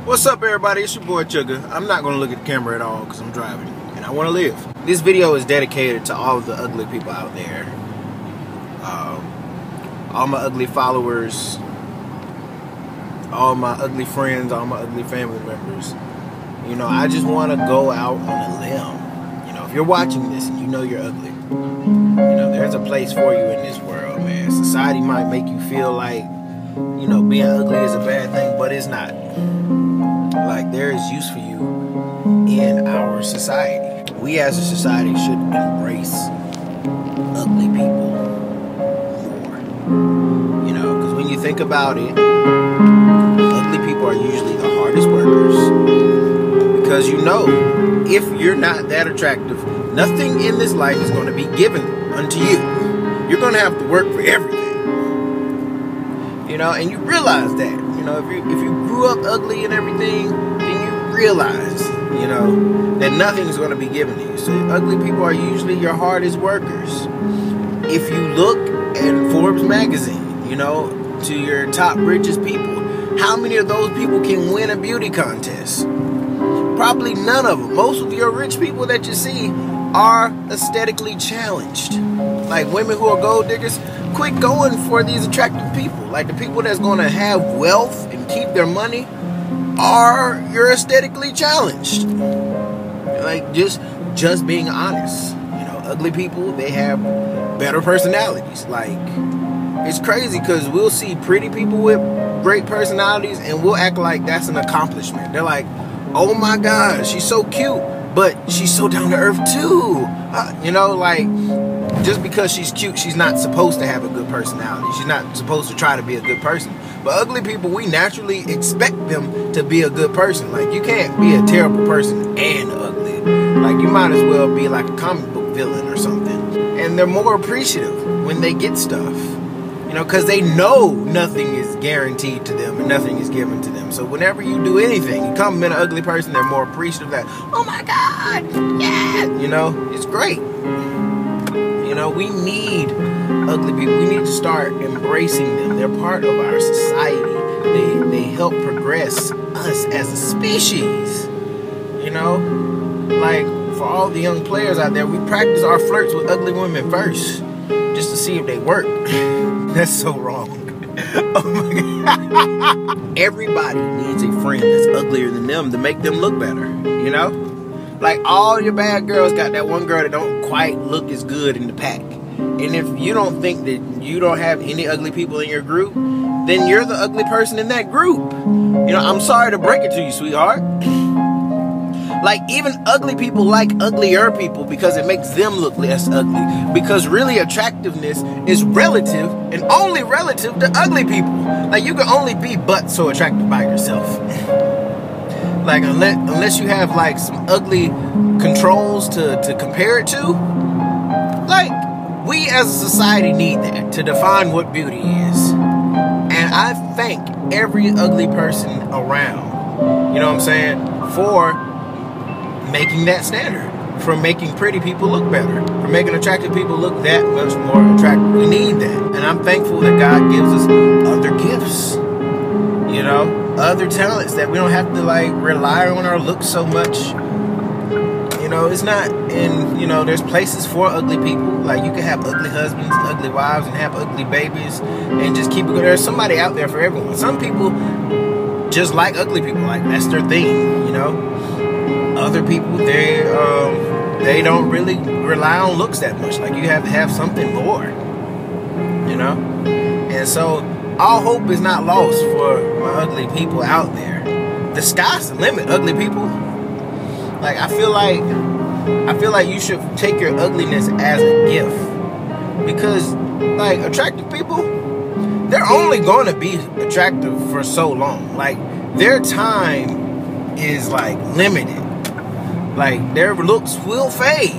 What's up, everybody? It's your boy Chugga. I'm not going to look at the camera at all because I'm driving and I want to live. This video is dedicated to all of the ugly people out there. All my ugly followers, all my ugly friends, all my ugly family members. You know, I just want to go out on a limb. You know, if you're watching this and you know you're ugly, you know, there's a place for you in this world, man. Society might make you feel like, you know, being ugly is a bad thing, but it's not. Like, there is use for you in our society. We as a society should embrace ugly people more. You know, because when you think about it, ugly people are usually the hardest workers. Because you know, if you're not that attractive, nothing in this life is going to be given unto you. You're going to have to work for everything. You know, and you realize that. You know, if you grew up ugly and everything, then you realize, you know, that nothing is going to be given to you. So ugly people are usually your hardest workers. If you look at Forbes magazine, you know, to your top richest people, how many of those people can win a beauty contest? Probably none of them. Most of your rich people that you see are aesthetically challenged. Like women who are gold diggers, quit going for these attractive people. Like the people that's going to have wealth and keep their money are you're aesthetically challenged. Like just being honest. You know, ugly people, they have better personalities. Like it's crazy because we'll see pretty people with great personalities and we'll act like that's an accomplishment. They're like, oh my God, she's so cute, but she's so down to earth too. You know, like just because she's cute, she's not supposed to have a good personality. She's not supposed to try to be a good person. But ugly people, we naturally expect them to be a good person. Like, you can't be a terrible person and ugly. Like, you might as well be like a comic book villain or something. And they're more appreciative when they get stuff. You know, because they know nothing is guaranteed to them and nothing is given to them. So whenever you do anything, you compliment an ugly person, they're more appreciative that, oh my God, yeah. You know, it's great. You know, we need ugly people. We need to start embracing them. They're part of our society. They help progress us as a species. You know, like for all the young players out there, we practice our flirts with ugly women first, just to see if they work. That's so wrong. Oh my God. Everybody needs a friend that's uglier than them to make them look better. You know? Like all your bad girls got that one girl that don't quite look as good in the pack. And if you don't think that you don't have any ugly people in your group, then you're the ugly person in that group. You know, I'm sorry to break it to you, sweetheart. Like even ugly people like uglier people because it makes them look less ugly. Because really attractiveness is relative and only relative to ugly people. Like you can only be but so attractive by yourself. Like unless you have like some ugly controls to compare it to. Like we as a society need that to define what beauty is. And I thank every ugly person around, you know what I'm saying, for making that standard. For making pretty people look better. For making attractive people look that much more attractive. We need that. And I'm thankful that God gives us other gifts. You know? Other talents that we don't have to like rely on our looks so much. You know, it's not in, you know, there's places for ugly people. Like you can have ugly husbands, ugly wives, and have ugly babies and just keep it good. There's somebody out there for everyone. Some people just like ugly people, like that's their thing, you know. Other people, they don't really rely on looks that much. Like you have to have something more, you know. And so all hope is not lost for my ugly people out there. The sky's the limit, ugly people. Like I feel like you should take your ugliness as a gift. Because like attractive people, they're only going to be attractive for so long. Like their time is like limited. Like their looks will fade.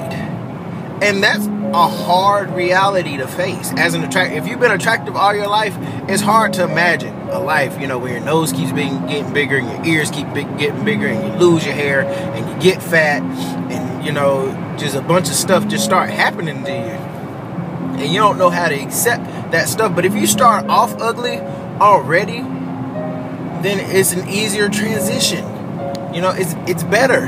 And that's a hard reality to face. As an if you've been attractive all your life, it's hard to imagine a life, you know, where your nose keeps getting bigger and your ears keep getting bigger and you lose your hair and you get fat and, you know, just a bunch of stuff just start happening to you. And you don't know how to accept that stuff. But if you start off ugly already, then it's an easier transition. You know, it's better.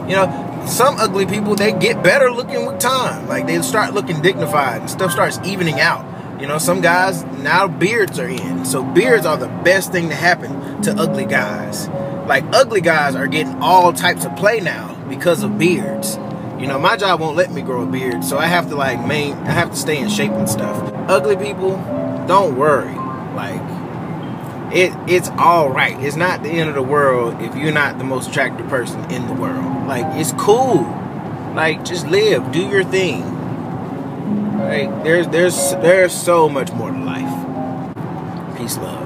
You know, some ugly people, they get better looking with time. Like, they start looking dignified and stuff starts evening out. You know, some guys, now beards are in. So beards are the best thing to happen to ugly guys. Like, ugly guys are getting all types of play now because of beards. You know, my job won't let me grow a beard, so I have to I have to stay in shape and stuff. Ugly people, don't worry. Like, it's all right. It's not the end of the world if you're not the most attractive person in the world. Like, it's cool. Like, just live, do your thing. Like, there's so much more to life. Peace, love.